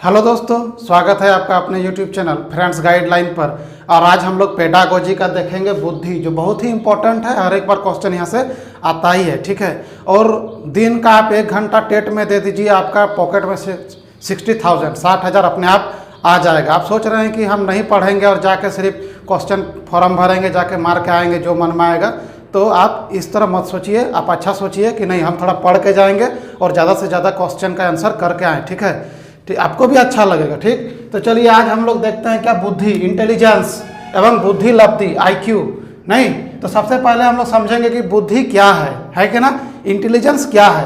Hello दोस्तों, स्वागत है आपका अपने यूट्यूब चैनल फ्रेंड्स गाइडलाइन पर। और आज हम लोग पेडागोजी का देखेंगे, बुद्धि, जो बहुत ही इंपॉर्टेंट है। हर एक बार क्वेश्चन यहाँ से आता ही है, ठीक है। और दिन का आप 1 घंटा टेट में दे दीजिए, आपका पॉकेट में से 60,000 60,000 अपने आप आ जाएगा। आप सोच रहे हैं कि हम नहीं पढ़ेंगे और जाके सिर्फ क्वेश्चन फॉर्म भरेंगे, जाके मार के आएंगे जो मन में आएगा, तो आप इस तरह मत सोचिए। आप अच्छा सोचिए कि नहीं, हम थोड़ा पढ़ के जाएंगे और ज़्यादा से ज़्यादा क्वेश्चन का आंसर करके आएँ, ठीक है। ठीक, आपको भी अच्छा लगेगा, ठीक। तो चलिए आज हम लोग देखते हैं क्या बुद्धि, इंटेलिजेंस एवं बुद्धि लब्धि, IQ। नहीं तो सबसे पहले हम लोग समझेंगे कि बुद्धि क्या है कि ना, इंटेलिजेंस क्या है।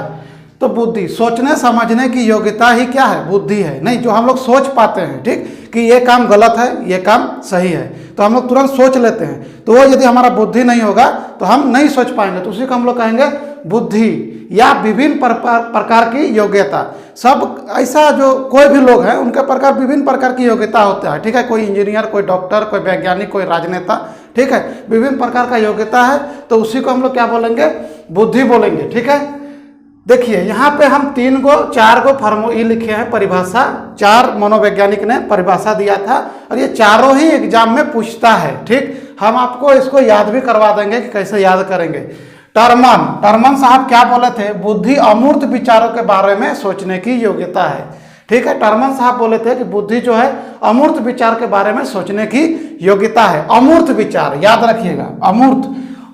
तो बुद्धि सोचने समझने की योग्यता ही क्या है, बुद्धि है। नहीं, जो हम लोग सोच पाते हैं, ठीक, कि ये काम गलत है, ये काम सही है, तो हम लोग तुरंत सोच लेते हैं। तो वो यदि हमारा बुद्धि नहीं होगा तो हम नहीं सोच पाएंगे, तो उसी को हम लोग कहेंगे बुद्धि, या विभिन्न प्रकार की योग्यता। सब ऐसा जो कोई भी लोग हैं उनके प्रकार विभिन्न प्रकार की योग्यता होता है, ठीक है। कोई इंजीनियर, कोई डॉक्टर, कोई वैज्ञानिक, कोई राजनेता, ठीक है। विभिन्न प्रकार का योग्यता है, तो उसी को हम लोग क्या बोलेंगे, बुद्धि बोलेंगे, ठीक है। देखिए यहाँ पे हम 4 गो फॉर्मूले लिखे हैं, परिभाषा। 4 मनोवैज्ञानिक ने परिभाषा दिया था और ये चारों ही एग्जाम में पूछता है, ठीक। हम आपको इसको याद भी करवा देंगे कि कैसे याद करेंगे। टर्मन साहब क्या बोले थे, बुद्धि अमूर्त विचारों के बारे में सोचने की योग्यता है, ठीक है। टर्मन साहब बोले थे कि बुद्धि जो है अमूर्त विचार के बारे में सोचने की योग्यता है। अमूर्त विचार याद रखिएगा, अमूर्त,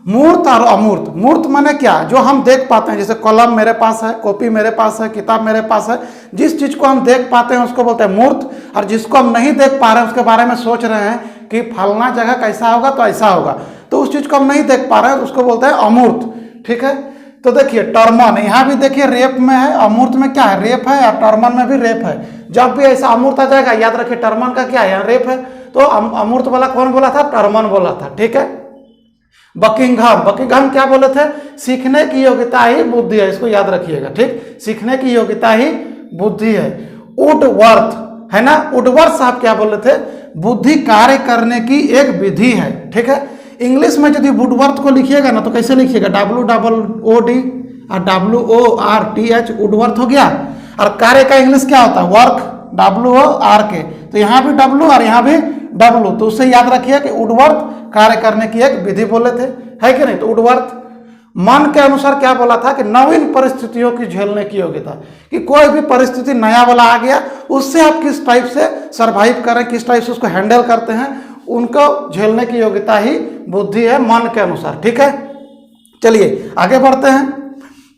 मूर्त और अमूर्त। मूर्त माने क्या, जो हम देख पाते हैं, जैसे कलम मेरे पास है, कॉपी मेरे पास है, किताब मेरे पास है। जिस चीज को हम देख पाते हैं उसको बोलते हैं मूर्त, और जिसको हम नहीं देख पा रहे हैं उसके बारे में सोच रहे हैं कि फलना जगह कैसा होगा तो ऐसा होगा, तो उस चीज को हम नहीं देख पा रहे हैं, उसको बोलते हैं अमूर्त, ठीक है। तो देखिए टर्मन, यहाँ भी देखिए रेप में है, अमूर्त में क्या है, रेप है, और टर्मन में भी रेप है। जब भी ऐसा अमूर्त आ जाएगा याद रखिए टर्मन का क्या है, यहाँ रेप है, तो अमूर्त वाला कौन बोला था, टर्मन बोला था, ठीक है। बकिंघम क्या बोले थे, सीखने की योग्यता ही बुद्धि है, इसको याद रखिएगा, ठीक। सीखने की योग्यता ही बुद्धि है। वुडवर्थ है ना, वुडवर्थ साहब क्या बोले थे, बुद्धि कार्य करने की एक विधि है, ठीक है। इंग्लिश में यदि वुडवर्थ को लिखिएगा ना तो कैसे लिखिएगा, WOOD और WORTH, वुडवर्थ हो गया। और कार्य का इंग्लिश क्या होता है, वर्क, WORK। तो यहाँ भी W और यहाँ भी W, तो उससे याद रखिए कि वुडवर्थ कार्य करने की एक विधि बोले थे, है कि नहीं। तो वुडवर्थ मन के अनुसार क्या बोला था कि नवीन परिस्थितियों की झेलने की योग्यता, कि कोई भी परिस्थिति नया वाला आ गया उससे आप किस टाइप से सरवाइव करें, किस टाइप से उसको हैंडल करते हैं, उनको झेलने की योग्यता ही बुद्धि है, मन के अनुसार, ठीक है। चलिए आगे बढ़ते हैं।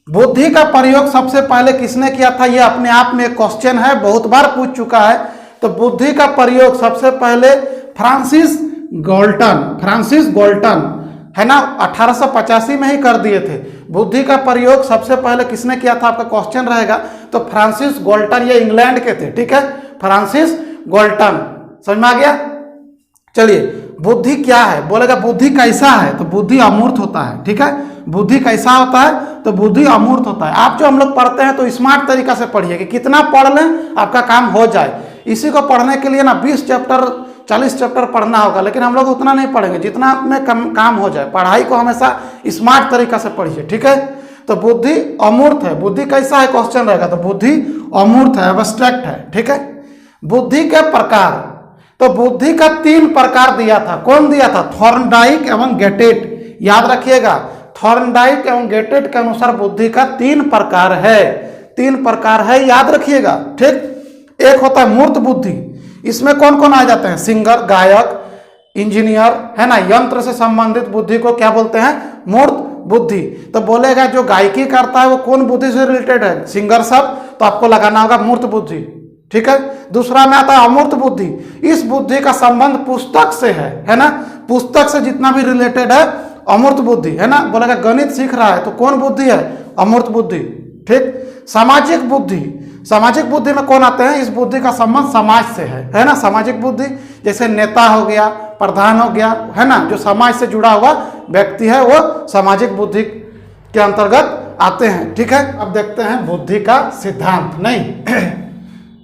बुद्धि का प्रयोग सबसे पहले किसने किया था, यह अपने आप में एक क्वेश्चन है, बहुत बार पूछ चुका है। तो बुद्धि का प्रयोग सबसे पहले फ्रांसिस गोल्टन है ना, 1885 में ही कर दिए थे। बुद्धि का प्रयोग सबसे पहले किसने किया था, आपका क्वेश्चन रहेगा। तो फ्रांसिस गोल्टन, ये इंग्लैंड के थे, ठीक है, फ्रांसिस गोल्टन। समझ में आ गया। चलिए बुद्धि क्या है, बोलेगा बुद्धि कैसा है, तो बुद्धि अमूर्त होता है, ठीक है। बुद्धि कैसा होता है, तो बुद्धि अमूर्त होता है। आप जो हम लोग पढ़ते हैं तो स्मार्ट तरीका से पढ़िए, कि कितना पढ़ लें आपका काम हो जाए। इसी को पढ़ने के लिए ना 20 चैप्टर 40 चैप्टर पढ़ना होगा, लेकिन हम लोग उतना नहीं पढ़ेंगे जितना में काम हो जाए। पढ़ाई को हमेशा स्मार्ट तरीका से पढ़िए, ठीक है। तो बुद्धि अमूर्त है। बुद्धि कैसा है क्वेश्चन रहेगा, तो बुद्धि अमूर्त है, एब्स्ट्रैक्ट है, ठीक है। बुद्धि के प्रकार, तो बुद्धि का 3 प्रकार दिया था। कौन दिया था, थॉर्नडाइक एवं गेटेट, याद रखिएगा। थॉर्नडाइक एवं गेटेट के अनुसार बुद्धि का 3 प्रकार है, 3 प्रकार है, याद रखिएगा, ठीक। एक होता है मूर्त बुद्धि, इसमें कौन कौन आ जाते हैं, सिंगर, गायक, इंजीनियर, है ना। यंत्र से संबंधित बुद्धि को क्या बोलते हैं, मूर्त बुद्धि। तो बोलेगा जो गायकी करता है वो कौन बुद्धि से रिलेटेड है, सिंगर सब, तो आपको लगाना होगा मूर्त बुद्धि, ठीक है। दूसरा में आता है अमूर्त बुद्धि। इस बुद्धि का संबंध पुस्तक से है ना, पुस्तक से जितना भी रिलेटेड है अमूर्त बुद्धि, है ना। बोलेगा गणित सीख रहा है तो कौन बुद्धि है, अमूर्त बुद्धि, ठीक। सामाजिक बुद्धि, सामाजिक बुद्धि में कौन आते हैं, इस बुद्धि का संबंध समाज से है ना। सामाजिक बुद्धि जैसे नेता हो गया, प्रधान हो गया, है ना, जो समाज से जुड़ा हुआ व्यक्ति है वो सामाजिक बुद्धि के अंतर्गत आते हैं, ठीक है। अब देखते हैं बुद्धि का सिद्धांत, नहीं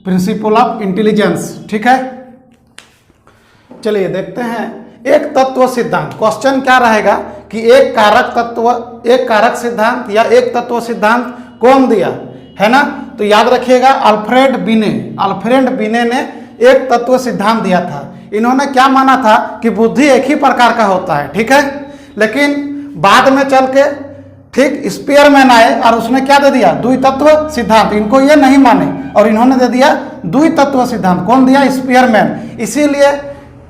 प्रिंसिपल ऑफ इंटेलिजेंस, ठीक है। चलिए देखते हैं एक तत्व सिद्धांत। क्वेश्चन क्या रहेगा कि एक कारक सिद्धांत या एक तत्व सिद्धांत कौन दिया, है ना। तो याद रखिएगा अल्फ्रेड बिने ने एक तत्व सिद्धांत दिया था। इन्होंने क्या माना था कि बुद्धि एक ही प्रकार का होता है, ठीक है। लेकिन बाद में चल के ठीक स्पीयरमैन आए और उसने क्या दे दिया, द्वितत्व सिद्धांत। इनको ये नहीं माने और इन्होंने दे दिया द्वितत्व सिद्धांत। कौन दिया, स्पीयरमैन। इसीलिए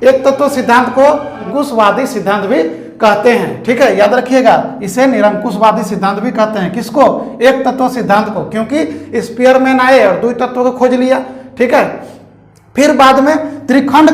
एक तत्व सिद्धांत को निरंकुशवादी सिद्धांत भी कहते हैं, ठीक है, याद रखिएगा। इसे निरंकुशवादी सिद्धांत भी कहते हैं। किसको, एक तत्व सिद्धांत को, क्योंकि स्पीयरमैन आए और द्वितत्व को खोज लिया, ठीक है। फिर बाद में त्रिखंड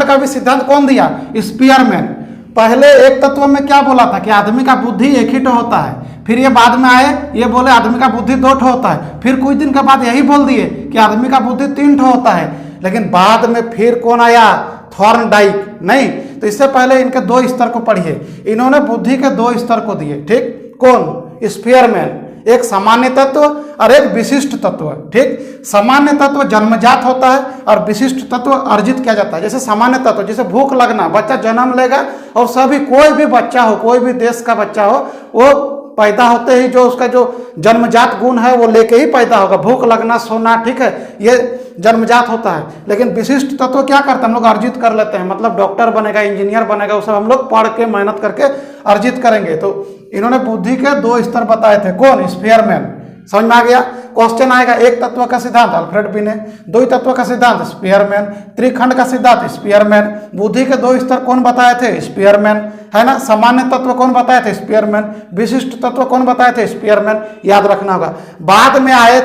का भी सिद्धांत कौन दिया, स्पीयरमैन। पहले एक तत्व में क्या बोला था कि आदमी का बुद्धि एक ही तो होता है, फिर ये बाद में आए ये बोले आदमी का बुद्धि 2 ठो होता है, फिर कुछ दिन के बाद यही बोल दिए कि आदमी का बुद्धि 3 ठो होता है। लेकिन बाद में फिर कौन आया, थॉर्नडाइक। नहीं, तो इससे पहले इनके 2 स्तर को पढ़िए। इन्होंने बुद्धि के 2 स्तर को दिए, ठीक। कौन, स्पीयरमैन। एक सामान्य तत्व और एक विशिष्ट तत्व, ठीक। सामान्य तत्व जन्मजात होता है और विशिष्ट तत्व अर्जित किया जाता है। जैसे सामान्य तत्व, जैसे भूख लगना, बच्चा जन्म लेगा और सभी कोई भी बच्चा हो, कोई भी देश का बच्चा हो, वो पैदा होते ही जो उसका जो जन्मजात गुण है वो लेके ही पैदा होगा, भूख लगना, सोना, ठीक है, ये जन्मजात होता है। लेकिन विशिष्ट तत्व क्या करते हैं, हम लोग अर्जित कर लेते हैं। मतलब डॉक्टर बनेगा, इंजीनियर बनेगा, वो सब हम लोग पढ़ के मेहनत करके अर्जित करेंगे। तो इन्होंने बुद्धि के 2 स्तर बताए थे। कौन, स्पीयरमैन। समझ में आ गया। क्वेश्चन आएगा, एक तत्व का सिद्धांत अल्फ्रेड बिने, 2 तत्व का सिद्धांत स्पीयरमैन, त्रिखंड का सिद्धांत स्पीयरमैन, बुद्धि के 2 स्तर कौन बताए थे, स्पीयरमैन, है ना। सामान्य तत्व कौन बताए थे, स्पीयरमैन। विशिष्ट तत्व कौन बताए थे, स्पीयरमैन। याद रखना होगा। बाद में आए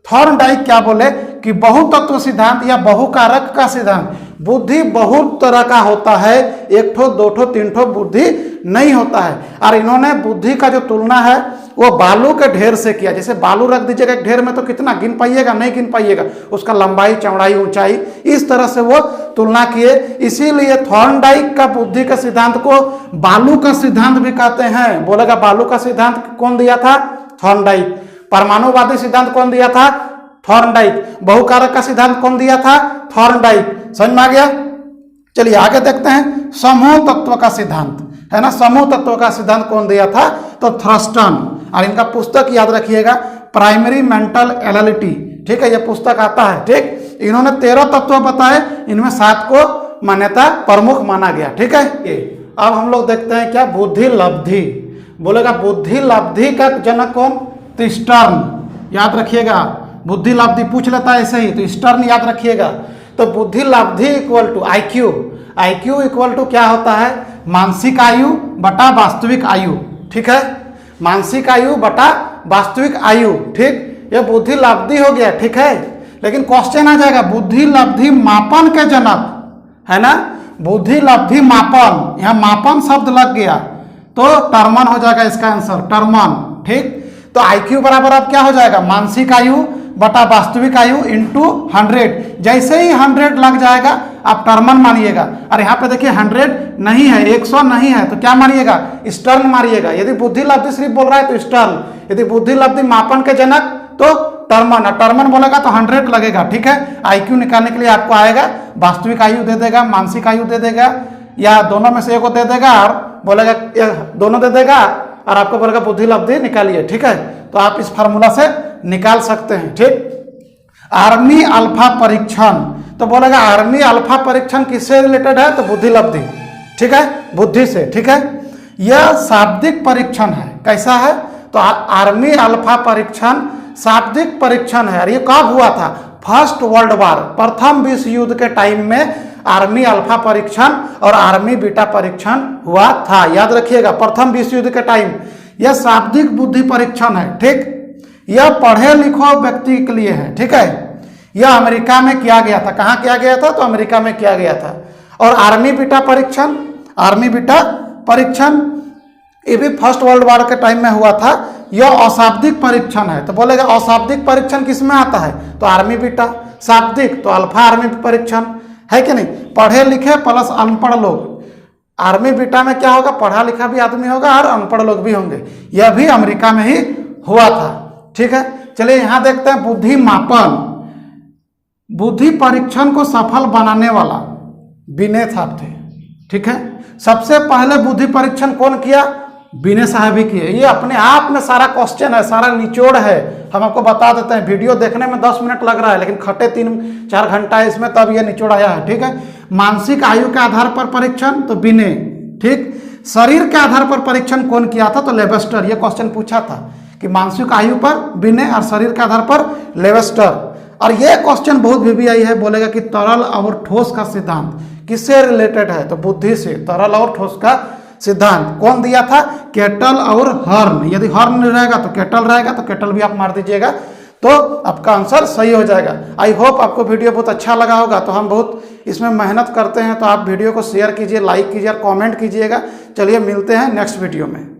थॉर्नडाइक क्या बोले कि बहुतत्व सिद्धांत या बहुकारक का सिद्धांत। बुद्धि बहुत तरह का होता है, 1 ठो 2 ठो 3 ठो बुद्धि नहीं होता है। और इन्होंने बुद्धि का जो तुलना है वो बालू के ढेर से किया। जैसे बालू रख दीजिएगा एक ढेर में तो कितना गिन पाइएगा, नहीं गिन पाइएगा, उसका लंबाई, चौड़ाई, ऊंचाई, इस तरह से वो तुलना किए। इसीलिए थॉर्नडाइक का बुद्धि का सिद्धांत को बालू का सिद्धांत भी कहते हैं। बोलेगा बालू का सिद्धांत कौन दिया था, थॉर्नडाइक। परमाणुवादी सिद्धांत कौन दिया था, थॉर्नडाइक। बहुकारक का सिद्धांत कौन दिया था, थॉर्नडाइक। समझ में आ गया। चलिए आगे देखते हैं समूह तत्व का सिद्धांत, है ना। समूह तत्व का सिद्धांत कौन दिया था, तो थ्रस्टन। और इनका पुस्तक याद रखिएगा, प्राइमरी मेंटल एबिलिटी, ठीक है, ये पुस्तक आता है, ठीक। इन्होंने 13 तत्व बताए, इनमें 7 को मान्यता प्रमुख माना गया, ठीक है। ये अब हम लोग देखते हैं क्या, बुद्धि लब्धि। बोलेगा बुद्धि लब्धि का जनक कौन, तो स्टर्न। याद रखिएगा, बुद्धि लब्धि पूछ लेता है ऐसे ही, तो स्टर्न याद रखिएगा। तो बुद्धि लब्धि equal to IQ equal to क्या होता है, मानसिक आयु बटा वास्तविक आयु, ठीक है। मानसिक आयु बटा वास्तविक आयु, ठीक। ये बुद्धि लब्धि हो गया, ठीक है। लेकिन क्वेश्चन आ जाएगा बुद्धि लब्धि मापन के जनक, है ना। बुद्धि लब्धि मापन, यहाँ मापन शब्द लग गया तो टर्मन हो जाएगा इसका आंसर, टर्मन, ठीक। तो IQ बराबर अब क्या हो जाएगा, मानसिक आयु बटा वास्तविक आयु इंटू 100। जैसे ही 100 लग जाएगा आप टर्मन मानिएगा। और यहाँ पे देखिए 100 नहीं है, 100 नहीं है, तो क्या मानिएगा, स्टर्न मारिएगा। यदि बुद्धि लब्धि सिर्फ बोल रहा है तो स्टर्न, यदि बुद्धि लब्धि मापन के जनक तो टर्मन। और टर्मन बोलेगा तो 100 लगेगा, ठीक है। IQ निकालने के लिए आपको आएगा, वास्तविक आयु दे देगा, मानसिक आयु दे देगा, या दोनों में से एक को दे देगा और बोलेगा दोनों दे देगा और आपको बोलेगा बुद्धि लब्धि निकालिए, ठीक है। तो आप इस फार्मूला से निकाल सकते हैं, ठीक। आर्मी अल्फा परीक्षण, तो बोलेगा आर्मी अल्फा परीक्षण किससे रिलेटेड है, तो बुद्धि लब्धि, ठीक है, बुद्धि से, ठीक है। यह शाब्दिक परीक्षण है। कैसा है, तो आर्मी अल्फा परीक्षण शाब्दिक परीक्षण है। और ये कब हुआ था, फर्स्ट वर्ल्ड वार, प्रथम विश्व युद्ध के टाइम में आर्मी अल्फा परीक्षण और आर्मी बीटा परीक्षण हुआ था। याद रखिएगा, प्रथम विश्व युद्ध के टाइम। यह शाब्दिक बुद्धि परीक्षण है, ठीक। यह पढ़े लिखो व्यक्ति के लिए है, ठीक है। यह अमेरिका में किया गया था। कहाँ किया गया था, तो अमेरिका में किया गया था। और आर्मी बीटा परीक्षण ये भी फर्स्ट वर्ल्ड वार के टाइम में हुआ था। यह अशाब्दिक परीक्षण है। तो बोलेगा अशाब्दिक परीक्षण किस में आता है, तो आर्मी बीटा। शाब्दिक तो अल्फा आर्मी परीक्षण, है कि नहीं। पढ़े लिखे प्लस अनपढ़ लोग, आर्मी बीटा में क्या होगा, पढ़ा लिखा भी आदमी होगा और अनपढ़ लोग भी होंगे। यह भी अमेरिका में ही हुआ था, ठीक है। चलिए यहाँ देखते हैं बुद्धि मापन। बुद्धि परीक्षण को सफल बनाने वाला बिने साहब थे, ठीक है। सबसे पहले बुद्धि परीक्षण कौन किया, बिने साहब ही किए। ये अपने आप में सारा क्वेश्चन है, सारा निचोड़ है। हम आपको बता देते हैं, वीडियो देखने में 10 मिनट लग रहा है लेकिन खटे 3-4 घंटा है इसमें, तब ये निचोड़ आया है। ठीक है, मानसिक आयु के आधार पर परीक्षण तो बिने, ठीक। शरीर के आधार पर परीक्षण कौन किया था? तो लेवेस्टर। ये क्वेश्चन पूछा था कि मानसिक आयु पर बिने और शरीर के आधार पर लेवेस्टर। और ये क्वेश्चन बहुत VVI है, बोलेगा कि तरल और ठोस का सिद्धांत किससे रिलेटेड है? तो बुद्धि से। तरल और ठोस का सिद्धांत कौन दिया था? केटल और हर्न। यदि हर्न रहेगा तो केटल रहेगा, तो केटल भी आप मार दीजिएगा तो आपका आंसर सही हो जाएगा। आई होप आपको वीडियो बहुत अच्छा लगा होगा। तो हम बहुत इसमें मेहनत करते हैं, तो आप वीडियो को शेयर कीजिए, लाइक कीजिए और कमेंट कीजिएगा। चलिए मिलते हैं नेक्स्ट वीडियो में।